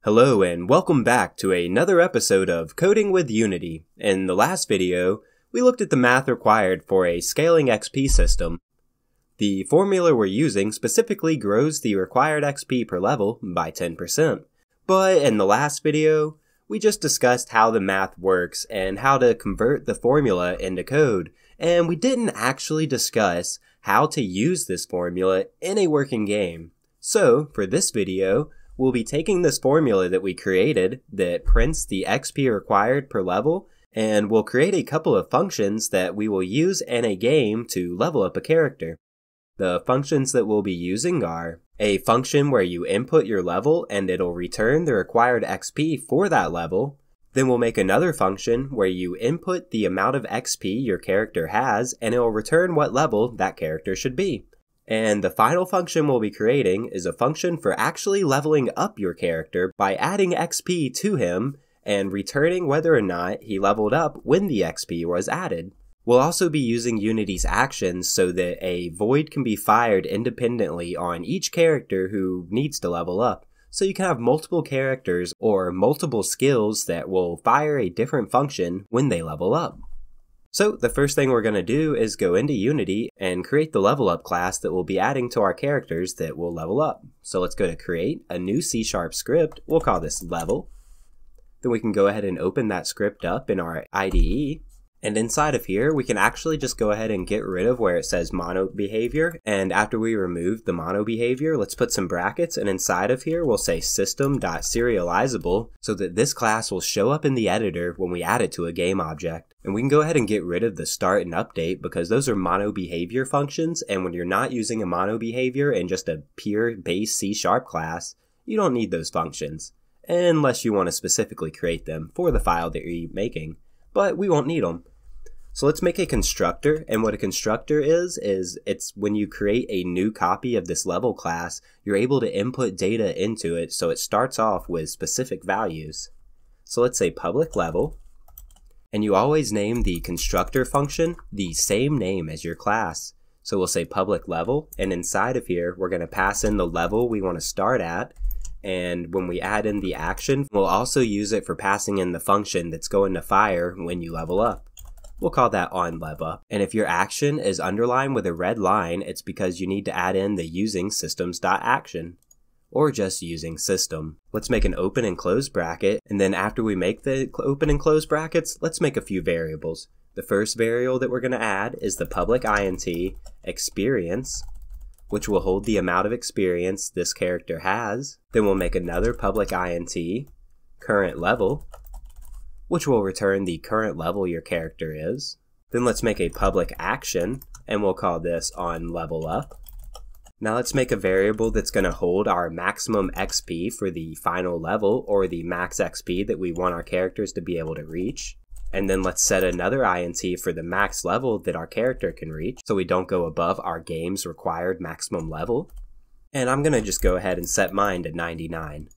Hello and welcome back to another episode of Coding with Unity. In the last video, we looked at the math required for a scaling XP system. The formula we're using specifically grows the required XP per level by 10%. But in the last video, we just discussed how the math works and how to convert the formula into code, and we didn't actually discuss how to use this formula in a working game. So, for this video, we'll be taking this formula that we created that prints the XP required per level, and we'll create a couple of functions that we will use in a game to level up a character. The functions that we'll be using are a function where you input your level and it'll return the required XP for that level. Then we'll make another function where you input the amount of XP your character has and it'll return what level that character should be. And the final function we'll be creating is a function for actually leveling up your character by adding XP to him and returning whether or not he leveled up when the XP was added. We'll also be using Unity's actions so that a void can be fired independently on each character who needs to level up. So you can have multiple characters or multiple skills that will fire a different function when they level up. So the first thing we're going to do is go into Unity and create the level up class that we'll be adding to our characters that will level up. So let's go to create a new C# script. We'll call this level. Then we can go ahead and open that script up in our IDE. And inside of here, we can actually just go ahead and get rid of where it says mono behavior. And after we remove the mono behavior, let's put some brackets. And inside of here, we'll say system.serializable so that this class will show up in the editor when we add it to a game object. And we can go ahead and get rid of the start and update because those are mono behavior functions. And when you're not using a mono behavior in just a pure base C# class, you don't need those functions unless you want to specifically create them for the file that you're making. But we won't need them. So let's make a constructor, and what a constructor is it's when you create a new copy of this level class, you're able to input data into it so it starts off with specific values. So let's say public level, and you always name the constructor function the same name as your class. So we'll say public level, and inside of here we're going to pass in the level we want to start at, and when we add in the action, we'll also use it for passing in the function that's going to fire when you level up. We'll call that onLevUp. And if your action is underlined with a red line, it's because you need to add in the using systems.action or just using system. Let's make an open and close bracket. And then after we make the open and close brackets, let's make a few variables. The first variable that we're going to add is the public int experience, which will hold the amount of experience this character has. Then we'll make another public int current level, which will return the current level your character is. Then let's make a public action, and we'll call this onLevelUp. Now let's make a variable that's going to hold our maximum XP for the final level, or the max XP that we want our characters to be able to reach. And then let's set another int for the max level that our character can reach, so we don't go above our game's required maximum level. And I'm going to just go ahead and set mine to 99.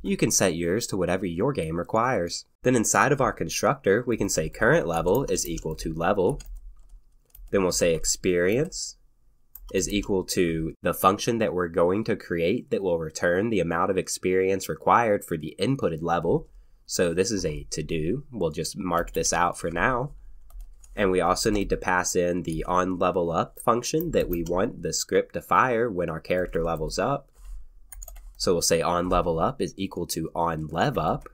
You can set yours to whatever your game requires. Then inside of our constructor, we can say current level is equal to level. Then we'll say experience is equal to the function that we're going to create that will return the amount of experience required for the inputted level. So this is a to-do. We'll just mark this out for now. And we also need to pass in the onLevelUp function that we want the script to fire when our character levels up. So we'll say onLevelUp is equal to onLevUp.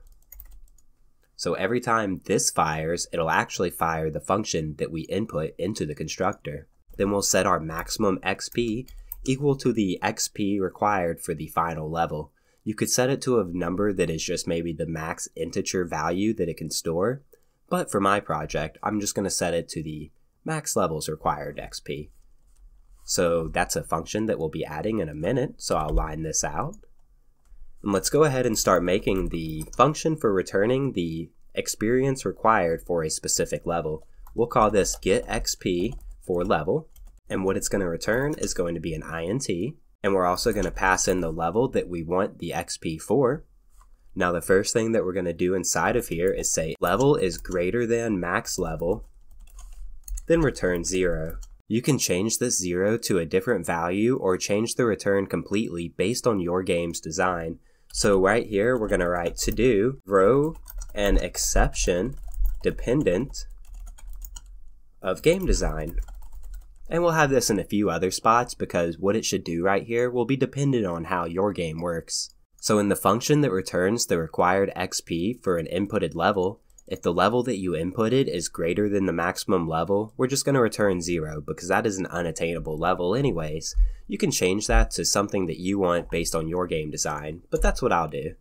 So every time this fires, it'll actually fire the function that we input into the constructor. Then we'll set our maximum XP equal to the XP required for the final level. You could set it to a number that is just maybe the max integer value that it can store. But for my project, I'm just going to set it to the max levels required XP. So that's a function that we'll be adding in a minute, so I'll line this out. And let's go ahead and start making the function for returning the experience required for a specific level. We'll call this getXP for level, and what it's going to return is going to be an int, and we're also going to pass in the level that we want the XP for. Now the first thing that we're going to do inside of here is say level is greater than max level, then return 0. You can change this 0 to a different value or change the return completely based on your game's design. So right here, we're going to write to do throw an exception dependent of game design. And we'll have this in a few other spots because what it should do right here will be dependent on how your game works. So in the function that returns the required XP for an inputted level, if the level that you inputted is greater than the maximum level, we're just going to return 0 because that is an unattainable level anyways. You can change that to something that you want based on your game design, but that's what I'll do.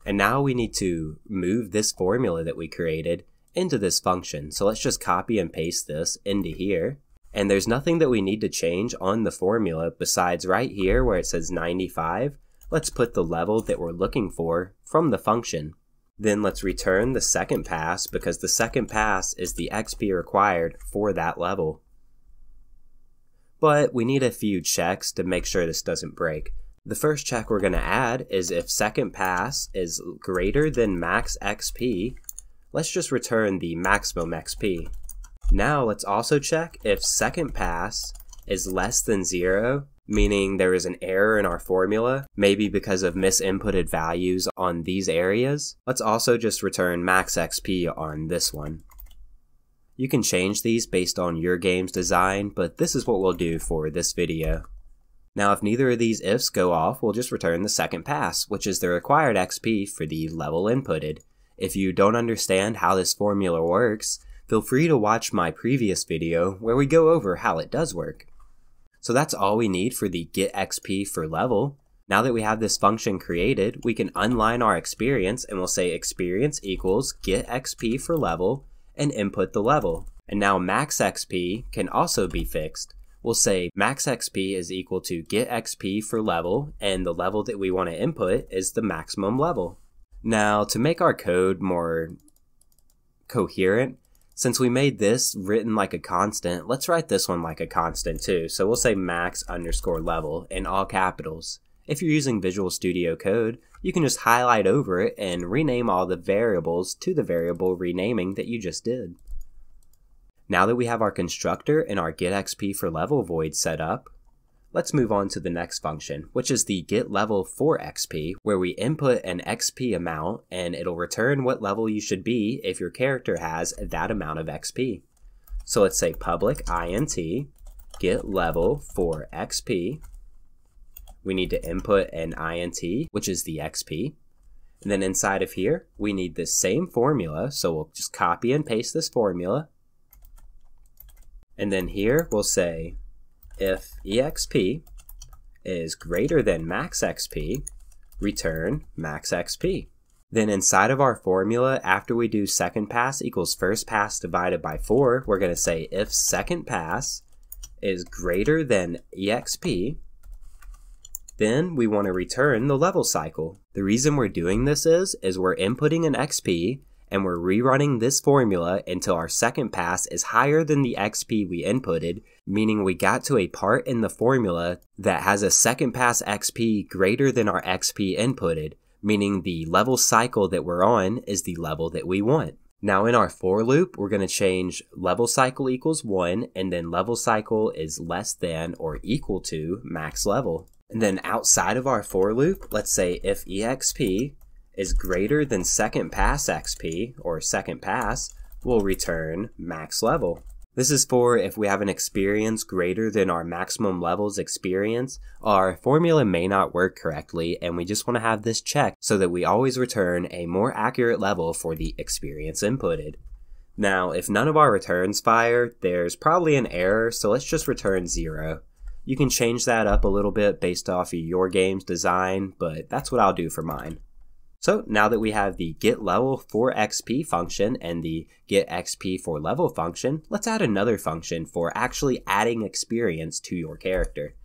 And now we need to move this formula that we created into this function. So let's just copy and paste this into here. And there's nothing that we need to change on the formula besides right here where it says 95. Let's put the level that we're looking for from the function. Then let's return the second pass because the second pass is the XP required for that level. But we need a few checks to make sure this doesn't break. The first check we're going to add is if second pass is greater than max XP, let's just return the maximum XP. Now let's also check if second pass is less than 0, meaning there is an error in our formula, maybe because of misinputted values on these areas. Let's also just return max XP on this one. You can change these based on your game's design, but this is what we'll do for this video. Now if neither of these ifs go off, we'll just return the second pass, which is the required XP for the level inputted. If you don't understand how this formula works, feel free to watch my previous video where we go over how it does work. So that's all we need for the get XP for level. Now that we have this function created, we can unline our experience and we'll say experience equals get XP for level and input the level. And now max XP can also be fixed. We'll say max XP is equal to get XP for level and the level that we want to input is the maximum level. Now to make our code more coherent, since we made this written like a constant, let's write this one like a constant too. So we'll say max underscore level in all capitals. If you're using Visual Studio Code, you can just highlight over it and rename all the variables to the variable renaming that you just did. Now that we have our constructor and our getXP for level void set up, let's move on to the next function, which is the getLevel for XP, where we input an XP amount and it'll return what level you should be if your character has that amount of XP. So let's say public int getLevel for XP. We need to input an int, which is the XP. And then inside of here, we need this same formula, so we'll just copy and paste this formula. And then here we'll say if exp is greater than max XP, return max XP. Then inside of our formula, after we do second pass equals first pass divided by 4, we're going to say if second pass is greater than exp, then we want to return the level cycle. The reason we're doing this is we're inputting an XP and we're rerunning this formula until our second pass is higher than the XP we inputted, meaning we got to a part in the formula that has a second pass XP greater than our XP inputted, meaning the level cycle that we're on is the level that we want. Now in our for loop, we're going to change level cycle equals 1 and then level cycle is less than or equal to max level. And then outside of our for loop, let's say if exp is greater than second pass XP, or second pass, we'll return max level. This is for if we have an experience greater than our maximum levels experience, our formula may not work correctly, and we just want to have this checked so that we always return a more accurate level for the experience inputted. Now, if none of our returns fire, there's probably an error, so let's just return 0. You can change that up a little bit based off of your game's design, but that's what I'll do for mine. So now that we have the getLevel for XP function and the getXP for level function, let's add another function for actually adding experience to your character.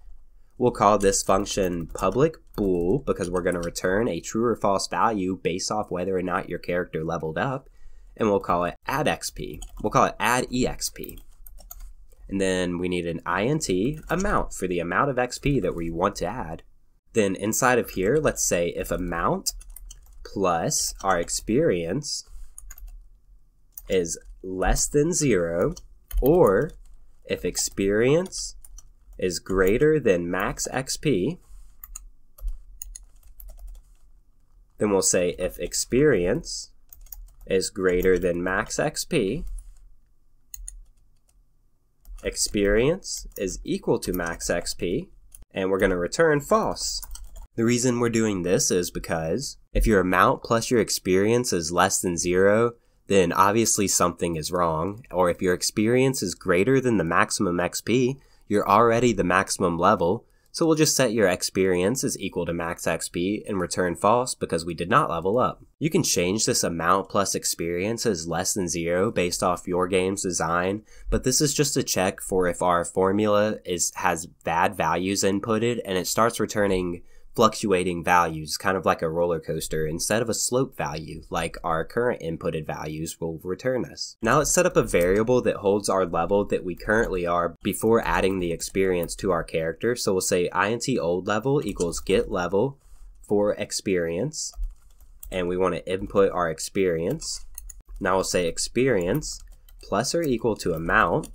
We'll call this function public bool because we're going to return a true or false value based off whether or not your character leveled up, and we'll call it addXP. We'll call it addEXP. And then we need an int amount for the amount of XP that we want to add. Then inside of here, let's say if amount plus our experience is less than 0, or if experience is greater than max XP, Then we'll say if experience is greater than max XP, experience is equal to max XP, and we're going to return false. The reason we're doing this is because if your amount plus your experience is less than 0, then obviously something is wrong. Or if your experience is greater than the maximum XP, you're already the maximum level. So we'll just set your experience is equal to max XP and return false because we did not level up. You can change this amount plus experience as less than 0 based off your game's design, but this is just a check for if our formula has bad values inputted and it starts returning fluctuating values, kind of like a roller coaster, instead of a slope value like our current inputted values will return us. Now let's set up a variable that holds our level that we currently are before adding the experience to our character. So we'll say int old level equals get level for experience, and we want to input our experience. Now we'll say experience plus or equal to amount.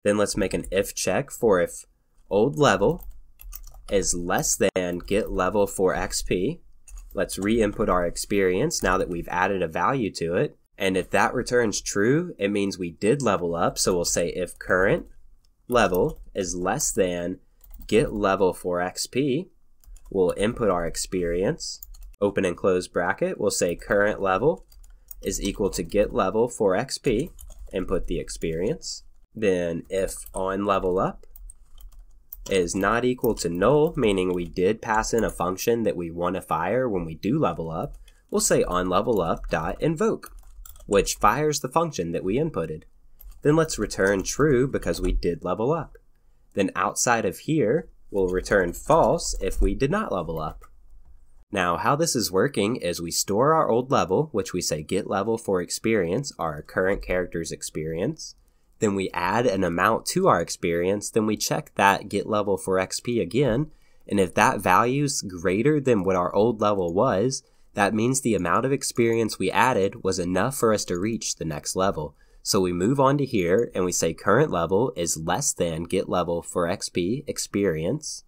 Then let's make an if check for if old level is less than get level for XP. Let's re-input our experience now that we've added a value to it. And if that returns true, it means we did level up. So we'll say if current level is less than get level for XP, we'll input our experience. Open and close bracket, we'll say current level is equal to get level for XP, input the experience. Then if on level up is not equal to null, meaning we did pass in a function that we want to fire when we do level up, we'll say onLevelUp.invoke, which fires the function that we inputted. Then let's return true because we did level up. Then outside of here, we'll return false if we did not level up. Now how this is working is we store our old level, which we say get level for experience, our current character's experience. Then we add an amount to our experience, then we check that get level for XP again, and if that value's greater than what our old level was, that means the amount of experience we added was enough for us to reach the next level. So we move on to here and we say current level is less than get level for XP experience,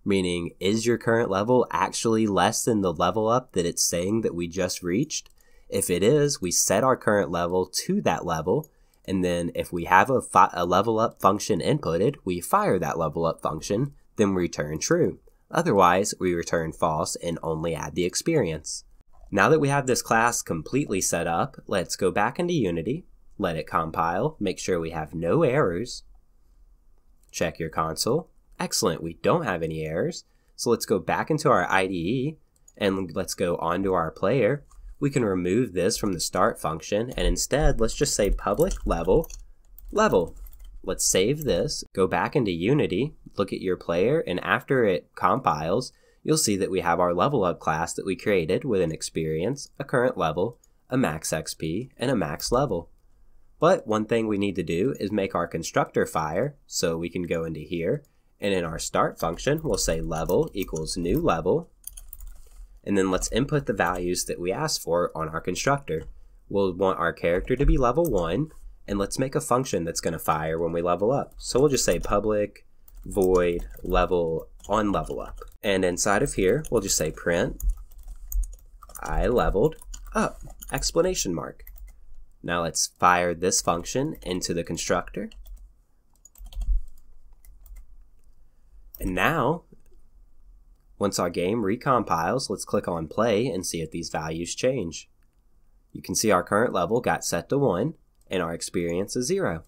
meaning is your current level actually less than the level up that it's saying that we just reached? If it is, we set our current level to that level. And then if we have a level up function inputted, we fire that level up function, then we return true. Otherwise, we return false and only add the experience. Now that we have this class completely set up, let's go back into Unity, let it compile, make sure we have no errors. Check your console. Excellent, we don't have any errors. So let's go back into our IDE and let's go onto our player. We can remove this from the start function and instead let's just say public level. Let's save this, go back into Unity, look at your player, and after it compiles, you'll see that we have our level up class that we created with an experience, a current level, a max XP, and a max level. But one thing we need to do is make our constructor fire, so we can go into here, and in our start function, we'll say level equals new level. And then let's input the values that we asked for on our constructor. We'll want our character to be level 1, and let's make a function that's going to fire when we level up. So we'll just say public void level on level up. And inside of here, we'll just say print I leveled up, exclamation mark. Now let's fire this function into the constructor. And now, once our game recompiles, let's click on play and see if these values change. You can see our current level got set to 1 and our experience is 0.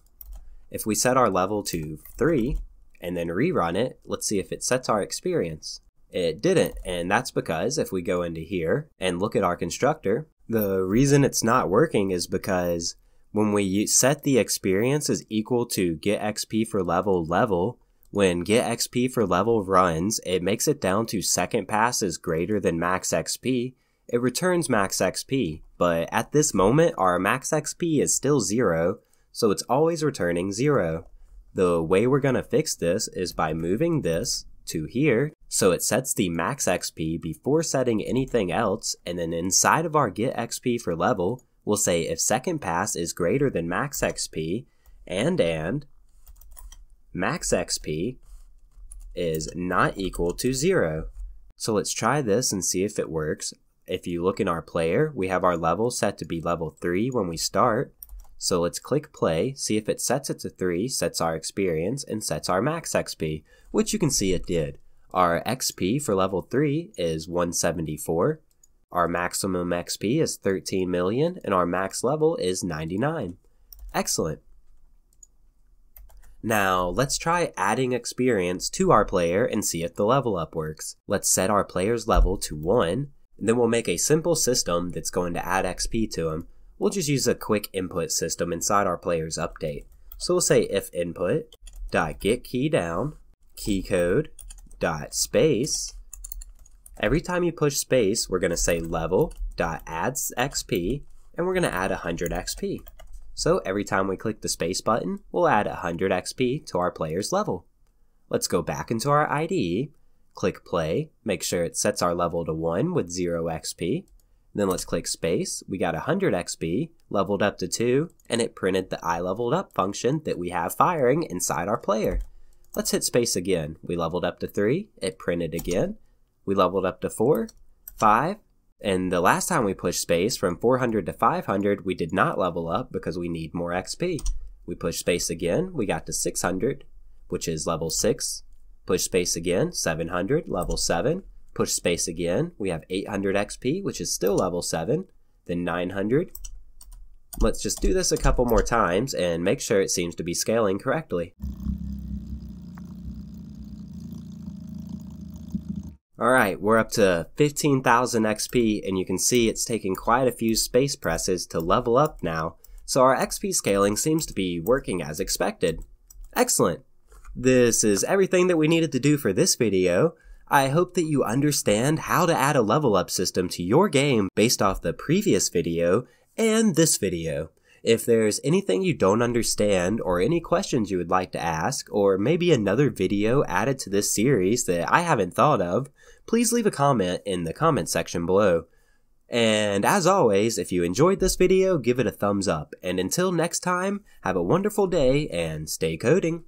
If we set our level to 3 and then rerun it, let's see if it sets our experience. It didn't, and that's because if we go into here and look at our constructor, the reason it's not working is because when we set the experience as equal to get XP for level, when get XP for level runs, it makes it down to second pass is greater than max XP. It returns max XP, but at this moment our max XP is still 0, so it's always returning 0. The way we're going to fix this is by moving this to here, so it sets the max XP before setting anything else, and then inside of our get XP for level, we'll say if second pass is greater than max XP, and max XP is not equal to 0. So let's try this and see if it works. If you look in our player, we have our level set to be level 3 when we start. So let's click play, see if it sets it to 3, sets our experience, and sets our max XP, which you can see it did. Our XP for level 3 is 174, our maximum XP is 13 million, and our max level is 99. Excellent. Now, let's try adding experience to our player and see if the level up works. Let's set our player's level to 1, and then we'll make a simple system that's going to add XP to him. We'll just use a quick input system inside our player's update. So we'll say if input dot get key down, key code dot space. Every time you push space, we're going to say level dot adds XP, and we're going to add 100 XP. So every time we click the space button, we'll add 100 XP to our player's level. Let's go back into our IDE, click play, make sure it sets our level to 1 with 0 XP. Then let's click space, we got 100 XP, leveled up to 2, and it printed the I leveled up function that we have firing inside our player. Let's hit space again. We leveled up to 3, it printed again. We leveled up to 4, 5, and the last time we pushed space from 400 to 500, we did not level up because we need more XP. We pushed space again, we got to 600, which is level 6. Push space again, 700, level 7. Push space again, we have 800 XP, which is still level 7. Then 900. Let's just do this a couple more times and make sure it seems to be scaling correctly. Alright, we're up to 15,000 XP, and you can see it's taking quite a few space presses to level up now, so our XP scaling seems to be working as expected. Excellent! This is everything that we needed to do for this video. I hope that you understand how to add a level up system to your game based off the previous video and this video. If there's anything you don't understand or any questions you would like to ask, or maybe another video added to this series that I haven't thought of, please leave a comment in the comment section below. And as always, if you enjoyed this video, give it a thumbs up. And until next time, have a wonderful day and stay coding.